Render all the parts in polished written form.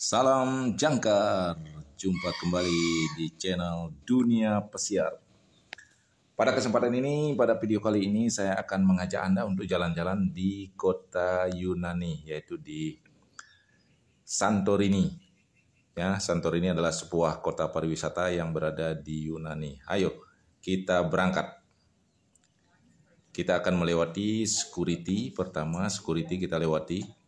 Salam jangkar, jumpa kembali di channel Dunia Pesiar. Pada kesempatan ini, pada video kali ini saya akan mengajak Anda untuk jalan-jalan di kota Yunani, yaitu di Santorini. Ya, Santorini adalah sebuah kota pariwisata yang berada di Yunani. Ayo, kita berangkat. Kita akan melewati security, pertama security kita lewati.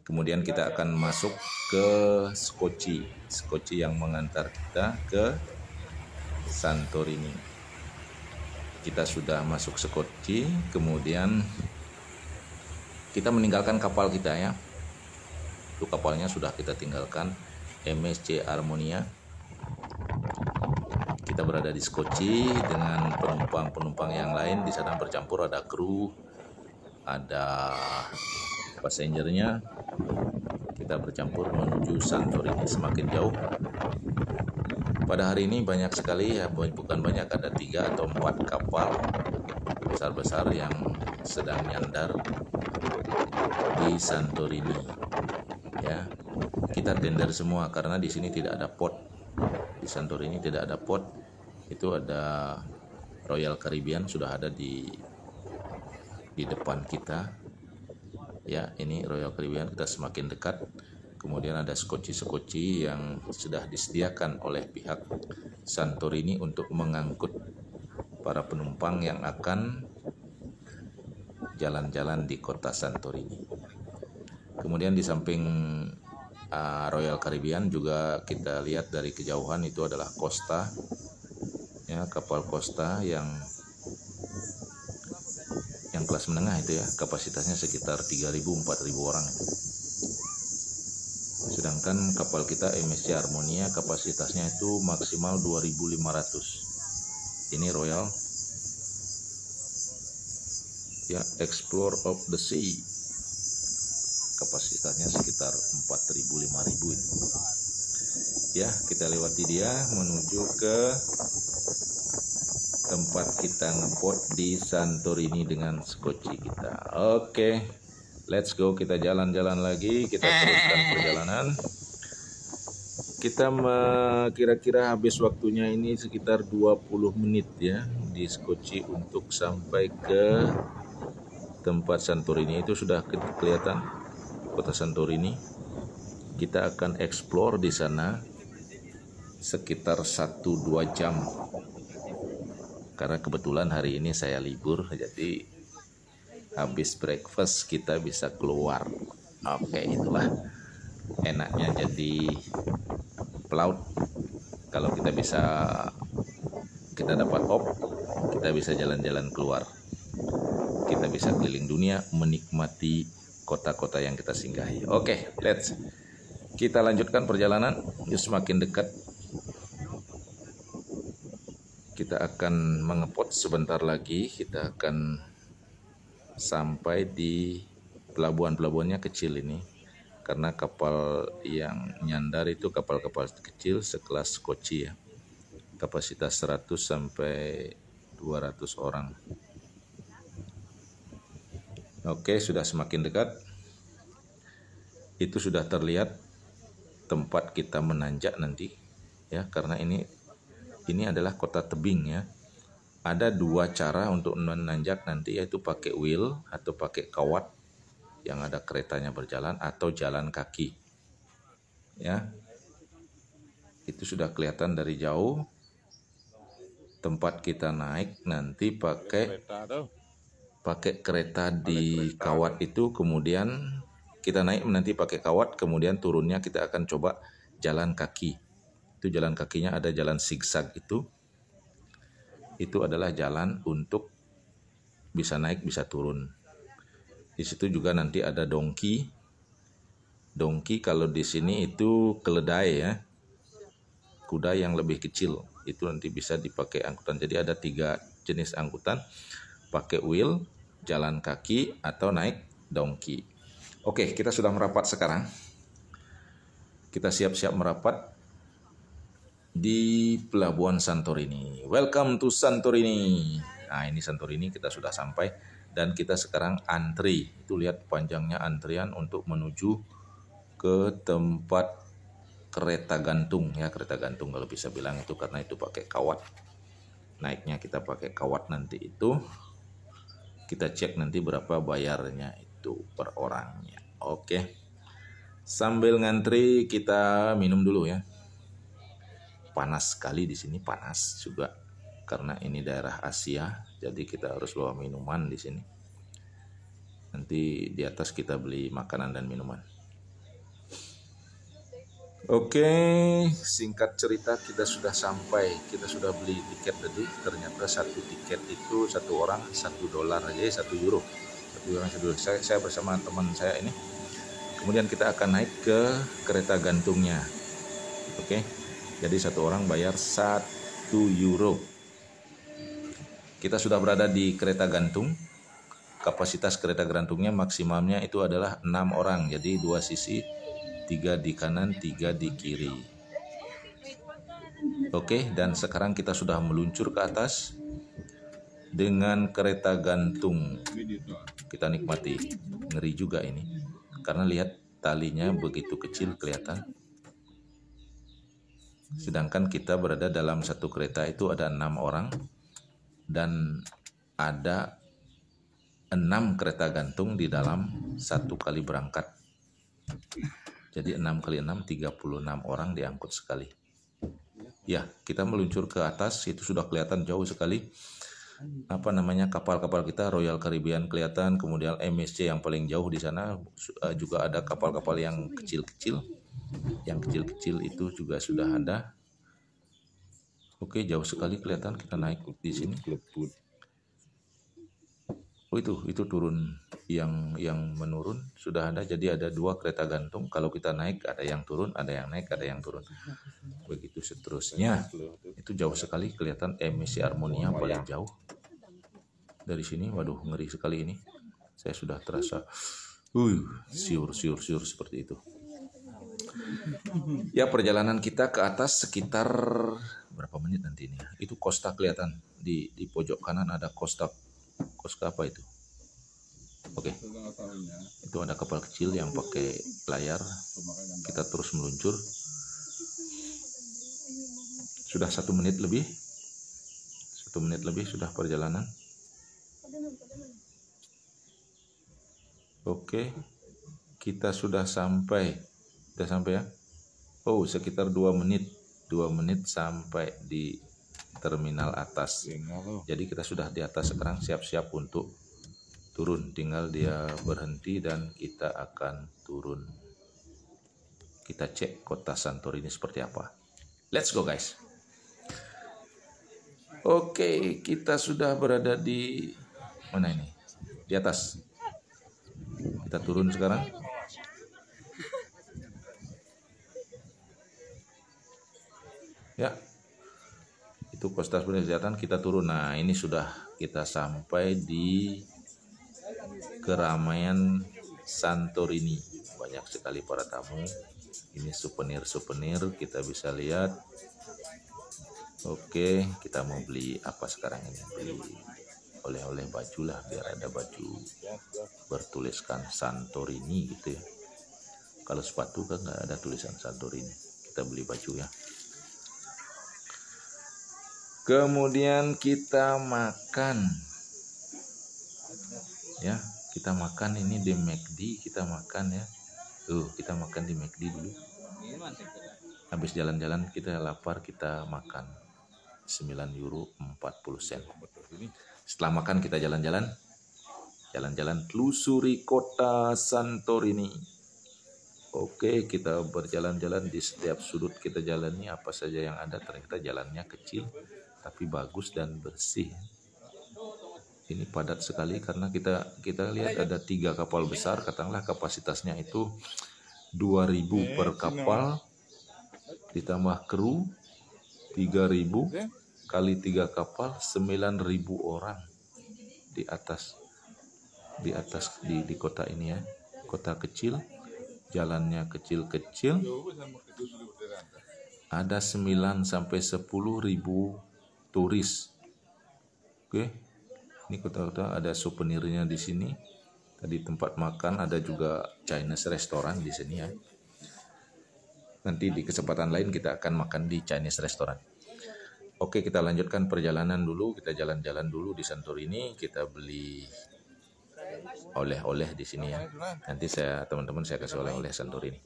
Kemudian kita akan masuk ke Skoci yang mengantar kita ke Santorini. Kita sudah masuk Skoci, kemudian kita meninggalkan kapal kita ya. Itu kapalnya sudah kita tinggalkan, MSC Armonia. Kita berada di Skoci dengan penumpang-penumpang yang lain. Di sana bercampur, ada kru, ada passengernya. Kita bercampur menuju Santorini semakin jauh. Pada hari ini banyak sekali ya, bukan banyak, ada 3 atau 4 kapal besar-besar yang sedang nyandar di Santorini. Ya, kita tender semua karena di sini tidak ada port. Di Santorini tidak ada port. Itu ada Royal Caribbean sudah ada di depan kita. Ya, ini Royal Caribbean, kita semakin dekat. Kemudian ada Skoci yang sudah disediakan oleh pihak Santorini untuk mengangkut para penumpang yang akan jalan-jalan di kota Santorini. Kemudian di samping Royal Caribbean juga kita lihat dari kejauhan itu adalah Costa, ya, kapal Costa yang kelas menengah itu ya, kapasitasnya sekitar 3.000-4.000 orang. Sedangkan kapal kita MSC Armonia kapasitasnya itu maksimal 2.500. Ini Royal ya, Explore of the Sea, kapasitasnya sekitar 4.000-5.000 ini. Ya, kita lewati dia menuju ke tempat kita ngepot di Santorini dengan Skoci kita. Oke, let's go, kita jalan-jalan lagi, kita teruskan perjalanan. Kita kira-kira habis waktunya ini sekitar 20 menit ya di Skoci untuk sampai ke tempat Santorini. Itu sudah kelihatan kota Santorini. Kita akan explore di sana sekitar 1-2 jam. Karena kebetulan hari ini saya libur, jadi habis breakfast kita bisa keluar. Oke, itulah enaknya jadi pelaut. Kalau kita dapat kita bisa jalan-jalan keluar. Kita bisa keliling dunia menikmati kota-kota yang kita singgahi. Oke, kita lanjutkan perjalanan. Semakin dekat kita akan mengepot sebentar lagi, kita akan sampai di pelabuhannya kecil ini. Karena kapal yang nyandar itu kapal-kapal kecil sekelas Skoci ya. Kapasitas 100 sampai 200 orang. Oke, sudah semakin dekat. Itu sudah terlihat tempat kita menanjak nanti ya, karena ini adalah kota tebing ya. Ada 2 cara untuk menanjak nanti, yaitu pakai wheel atau pakai kawat yang ada keretanya berjalan, atau jalan kaki. Ya. Itu sudah kelihatan dari jauh. Tempat kita naik nanti pakai kereta di kawat itu, kemudian kita naik nanti pakai kawat, kemudian turunnya kita akan coba jalan kaki. Itu jalan kakinya ada jalan zigzag itu adalah jalan untuk bisa naik bisa turun. Di situ juga nanti ada donki kalau di sini itu keledai ya, kuda yang lebih kecil, itu nanti bisa dipakai angkutan. Jadi ada 3 jenis angkutan, pakai wheel, jalan kaki, atau naik donki. Oke, kita sudah merapat sekarang. Kita siap-siap merapat di pelabuhan Santorini. Welcome to Santorini. Nah, ini Santorini, kita sudah sampai dan kita sekarang antri. Itu lihat panjangnya antrian untuk menuju ke tempat kereta gantung ya, kereta gantung kalau bisa bilang itu, karena itu pakai kawat. Naiknya kita pakai kawat, nanti itu kita cek nanti berapa bayarnya itu per orangnya. Oke. Sambil ngantri kita minum dulu ya. Panas sekali di sini, panas juga karena ini daerah Asia, jadi kita harus bawa minuman di sini. Nanti di atas kita beli makanan dan minuman. Oke, singkat cerita kita sudah sampai, kita sudah beli tiket tadi. Ternyata satu tiket itu satu orang $1 aja, €1. Saya bersama teman saya ini. Kemudian kita akan naik ke kereta gantungnya. Oke, jadi satu orang bayar €1. Kita sudah berada di kereta gantung. Kapasitas kereta gantungnya maksimalnya itu adalah 6 orang, jadi 2 sisi, 3 di kanan, 3 di kiri. Oke, dan sekarang kita sudah meluncur ke atas dengan kereta gantung. Kita nikmati. Ngeri juga ini, karena lihat talinya begitu kecil kelihatan. Sedangkan kita berada dalam satu kereta itu ada 6 orang, dan ada 6 kereta gantung di dalam satu kali berangkat. Jadi 6 kali 6, 36 orang diangkut sekali. Ya, kita meluncur ke atas, itu sudah kelihatan jauh sekali. Kapal-kapal kita, Royal Caribbean kelihatan, kemudian MSC yang paling jauh di sana, juga ada kapal-kapal yang kecil-kecil. Yang kecil-kecil itu juga sudah ada. Oke, jauh sekali kelihatan kita naik di sini. Oh, itu turun, yang menurun sudah ada. Jadi ada 2 kereta gantung. Kalau kita naik ada yang turun, ada yang naik, ada yang turun. Begitu seterusnya. Itu jauh sekali kelihatan MSC Harmonia paling jauh. Dari sini, waduh ngeri sekali ini. Saya sudah terasa siur seperti itu. Ya, perjalanan kita ke atas sekitar berapa menit nanti ini ya. Itu Costa kelihatan di pojok kanan, ada Costa apa itu? Oke. Itu ada kapal kecil yang pakai layar. Kita terus meluncur. Sudah 1 menit lebih. 1 menit lebih sudah perjalanan. Oke. Kita sudah sampai. Sudah sampai ya? Oh, sekitar 2 menit. 2 menit sampai di terminal atas. Jadi kita sudah di atas sekarang, siap-siap untuk turun. Tinggal dia berhenti dan kita akan turun. Kita cek kota Santorini seperti apa. Let's go guys. Oke, kita sudah berada di mana ini? Di atas. Kita turun sekarang. Ya. Itu Costa Selatan, kita turun. Nah, ini sudah kita sampai di keramaian Santorini. Banyak sekali para tamu. Ini souvenir kita bisa lihat. Oke, kita mau beli apa sekarang ini? Beli oleh-oleh baju lah, biar ada baju bertuliskan Santorini gitu ya. Kalau sepatu kan nggak ada tulisan Santorini. Kita beli baju ya. Kemudian kita makan. Ya, kita makan ini di McD, kita makan ya. Kita makan di McD dulu. Habis jalan-jalan kita lapar, kita makan. €9.40. Setelah makan kita jalan-jalan. Jalan-jalan telusuri kota Santorini. Oke, kita berjalan-jalan di setiap sudut kita jalani apa saja yang ada. Ternyata jalannya kecil tapi bagus dan bersih. Ini padat sekali karena kita lihat ada 3 kapal besar, katakanlah kapasitasnya itu 2.000 per kapal, ditambah kru 3.000 kali 3 kapal, 9.000 orang di atas di kota ini ya. Kota kecil, jalannya kecil-kecil, ada 9 sampai 10.000 turis. Oke, ini kota-kota ada souvenirnya di sini. Tadi tempat makan, ada juga Chinese restoran di sini ya. Nanti di kesempatan lain kita akan makan di Chinese restaurant. Oke, kita lanjutkan perjalanan dulu. Kita jalan-jalan dulu di Santorini. Kita beli oleh-oleh di sini ya. Nanti teman-teman saya kasih oleh-oleh Santorini.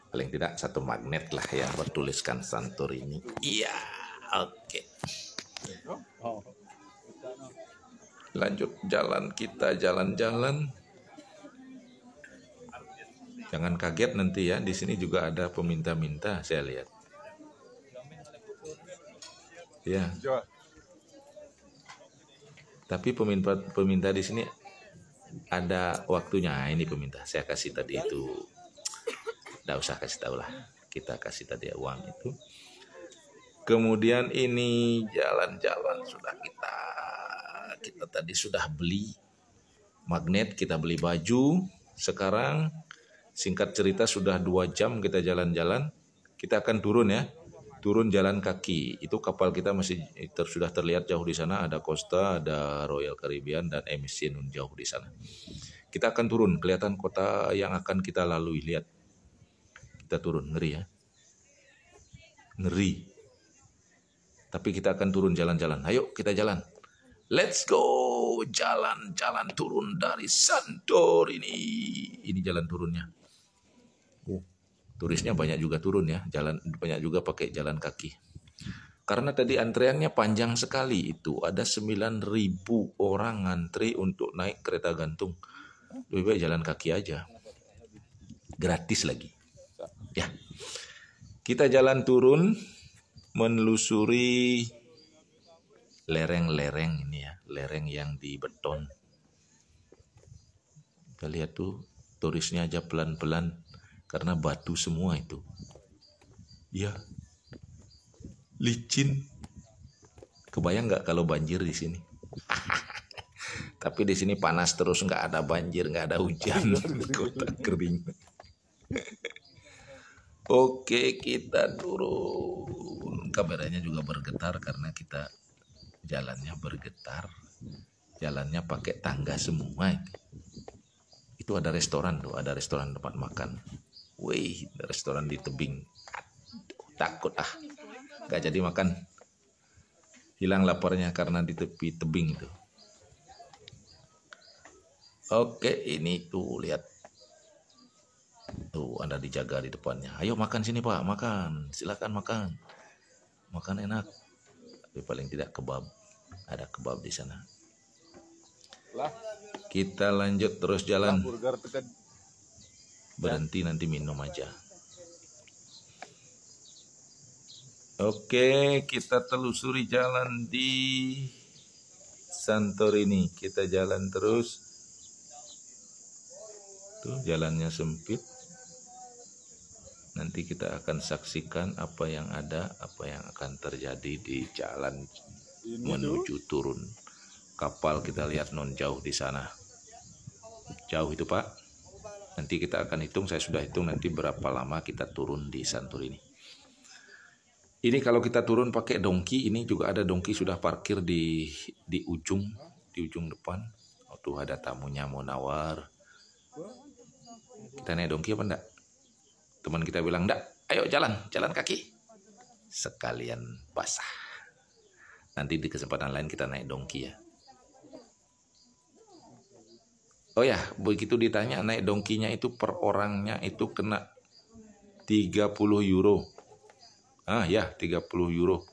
Paling tidak satu magnet lah yang bertuliskan Santorini. Iya, oke. Lanjut jalan, kita jalan-jalan. Jangan kaget nanti ya, di sini juga ada peminta-minta saya lihat. Ya. Tapi peminta di sini ada waktunya. Ini peminta. Saya kasih tadi itu. Nggak usah kasih tahu lah. Kita kasih tadi uang itu. Kemudian ini jalan-jalan sudah kita tadi sudah beli magnet, kita beli baju. Sekarang singkat cerita sudah 2 jam kita jalan-jalan. Kita akan turun ya. Turun jalan kaki. Itu kapal kita masih sudah terlihat jauh di sana. Ada Costa, ada Royal Caribbean, dan MSC Nun jauh di sana. Kita akan turun. Kelihatan kota yang akan kita lalui. Lihat. Kita turun. Ngeri ya. Ngeri. Tapi kita akan turun jalan-jalan. Ayo kita jalan. Let's go. Jalan-jalan turun dari Santorini. Ini jalan turunnya. Turisnya banyak juga turun ya, banyak juga pakai jalan kaki. Karena tadi antreannya panjang sekali itu, ada 9.000 orang ngantri untuk naik kereta gantung. Lebih baik jalan kaki aja. Gratis lagi. Ya. Kita jalan turun menelusuri lereng-lereng ini ya, lereng yang di beton. Kita lihat tuh turisnya aja pelan-pelan. Karena batu semua itu. Ya. Licin. Kebayang nggak kalau banjir di sini? Tapi di sini panas terus, nggak ada banjir, nggak ada hujan. Kota kering. Oke, kita turun. Kameranya juga bergetar karena kita jalannya bergetar. Jalannya pakai tangga semua. Itu ada restoran tuh, ada restoran tempat makan. Wih, restoran di tebing. Aduh, takut gak jadi makan. Hilang laparnya karena di tepi tebing itu. Oke, ini tuh lihat. Tuh, Anda dijaga di depannya. Ayo makan sini Pak, makan. Silakan makan. Makan enak. Tapi paling tidak kebab. Ada kebab di sana. Kita lanjut terus jalan. Berhenti nanti minum aja. Oke, kita telusuri jalan di Santorini. Kita jalan terus. Tuh jalannya sempit. Nanti kita akan saksikan apa yang ada, apa yang akan terjadi di jalan menuju turun. Kapal kita lihat non jauh di sana. Jauh itu Pak. Nanti kita akan hitung, saya sudah hitung nanti berapa lama kita turun di Santorini. Ini kalau kita turun pakai dongki, ini juga ada dongki sudah parkir di ujung depan. Oh, tuh ada tamunya mau nawar. Kita naik dongki apa enggak? Teman kita bilang enggak, ayo jalan kaki. Sekalian basah. Nanti di kesempatan lain kita naik dongki ya. Oh ya, begitu ditanya naik dongkinya itu per orangnya itu kena 30 euro. Ya, 30 euro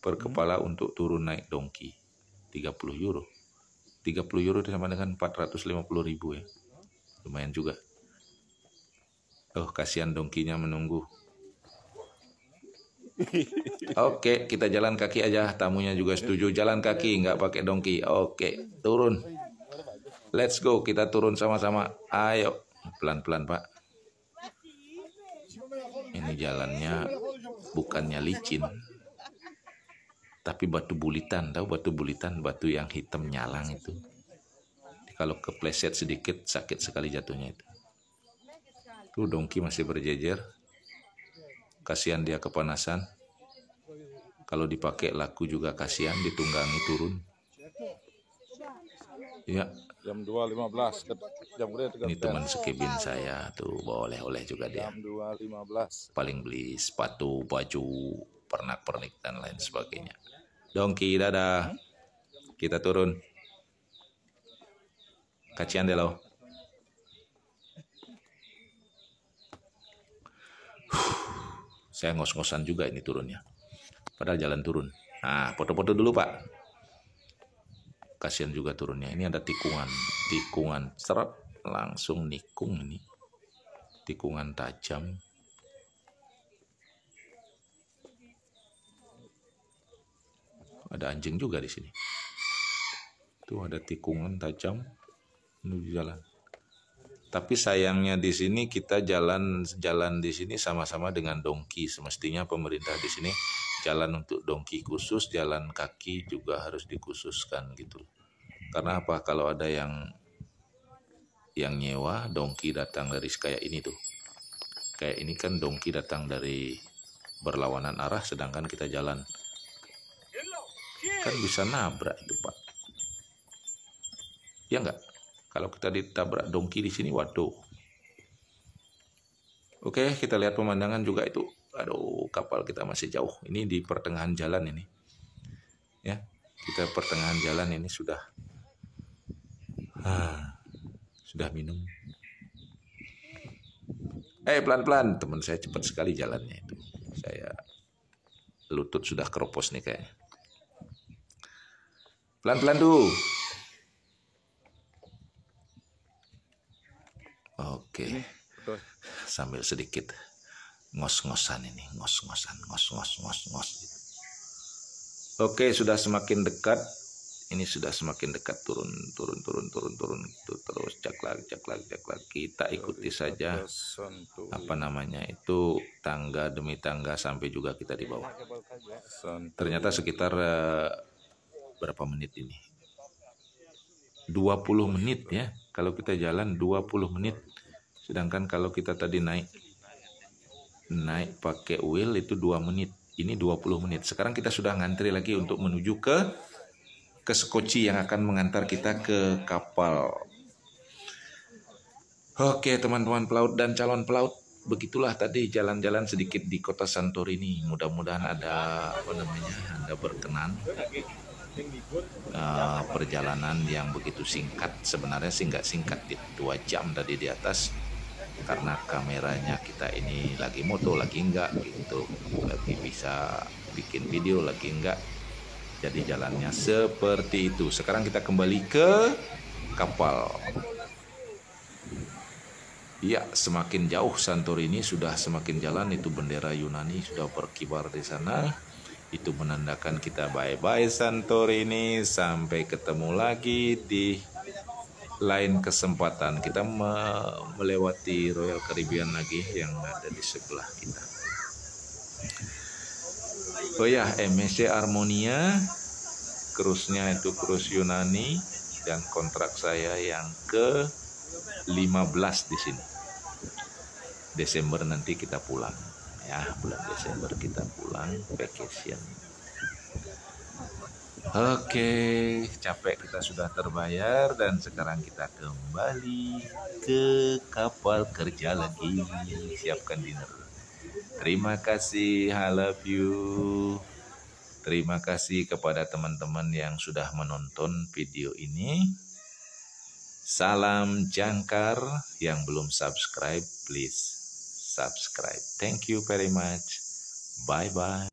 per kepala untuk turun naik dongki. 30 euro. 30 euro itu sama dengan 450.000 ya. Lumayan juga. Oh, kasihan dongkinya menunggu. Oke, kita jalan kaki aja. Tamunya juga setuju jalan kaki, nggak pakai dongki. Oke, turun. Let's go, kita turun sama-sama. Ayo, pelan-pelan Pak. Ini jalannya bukannya licin, tapi batu bulitan. Tahu batu bulitan, batu yang hitam nyalang itu. Kalau kepleset sedikit sakit sekali jatuhnya itu. Tuh dongki masih berjejer. Kasihan dia kepanasan. Kalau dipakai laku juga kasihan, ditunggangi turun. Ya. Jam 2.15 jam Ini teman sekibin saya tuh bawa oleh-oleh juga dia. Jam 2.15. Paling beli sepatu, baju, pernak-pernik dan lain sebagainya. Dongki, dadah. Kita turun. Kacian deh lo. Saya ngos-ngosan juga ini turunnya. Padahal jalan turun. Nah, foto-foto dulu Pak. Kasihan juga turunnya. Ini ada tikungan seret langsung nikung ini. Tikungan tajam. Ada anjing juga di sini. Tuh ada tikungan tajam menuju jalan. Tapi sayangnya di sini kita jalan di sini sama-sama dengan dongki. Semestinya pemerintah di sini jalan untuk dongki khusus, jalan kaki juga harus dikhususkan gitu. Karena apa? Kalau ada yang nyewa dongki datang dari kayak ini tuh. Kayak ini kan dongki datang dari berlawanan arah, sedangkan kita jalan. Kan bisa nabrak itu Pak. Ya enggak? Kalau kita ditabrak dongki di sini, waduh. Oke, kita lihat pemandangan juga itu. Aduh, kapal kita masih jauh. Ini di pertengahan jalan ini. Ya, kita pertengahan jalan ini sudah minum. Pelan-pelan, teman saya cepat sekali jalannya itu. Saya lutut sudah keropos nih kayaknya. Pelan-pelan tuh. Oke. Sambil sedikit ngos-ngosan ini, ngos. Oke, sudah semakin dekat. Ini sudah semakin dekat, turun itu terus caklar. Kita ikuti saja itu tangga demi tangga sampai juga kita di bawah. Ternyata sekitar berapa menit ini? 20 menit ya. Kalau kita jalan 20 menit. Sedangkan kalau kita tadi naik pakai wheel itu 2 menit. Ini 20 menit. Sekarang kita sudah ngantri lagi untuk menuju ke Sekoci yang akan mengantar kita ke kapal. Oke teman-teman pelaut dan calon pelaut, begitulah tadi jalan-jalan sedikit di kota Santorini. Mudah-mudahan ada berkenan. Perjalanan yang begitu singkat, sebenarnya sih nggak singkat, 2 jam tadi di atas. Karena kameranya kita ini lagi moto, lagi enggak gitu, lagi bisa bikin video, lagi enggak. Jadi jalannya seperti itu. Sekarang kita kembali ke kapal. Ya, semakin jauh Santorini, sudah semakin jalan. Itu bendera Yunani sudah berkibar di sana. Itu menandakan kita bye-bye Santorini. Sampai ketemu lagi di lain kesempatan. Kita melewati Royal Caribbean lagi yang ada di sebelah kita. Oh ya, MSC Armonia, cruise-nya itu cruise Yunani, dan kontrak saya yang ke-15 di sini. Desember nanti kita pulang. Ya, bulan Desember kita pulang vacation. Oke, capek kita sudah terbayar dan sekarang kita kembali ke kapal kerja lagi, siapkan dinner. Terima kasih, I love you. Terima kasih kepada teman-teman yang sudah menonton video ini. Salam jangkar, yang belum subscribe, please subscribe. Thank you very much. Bye-bye.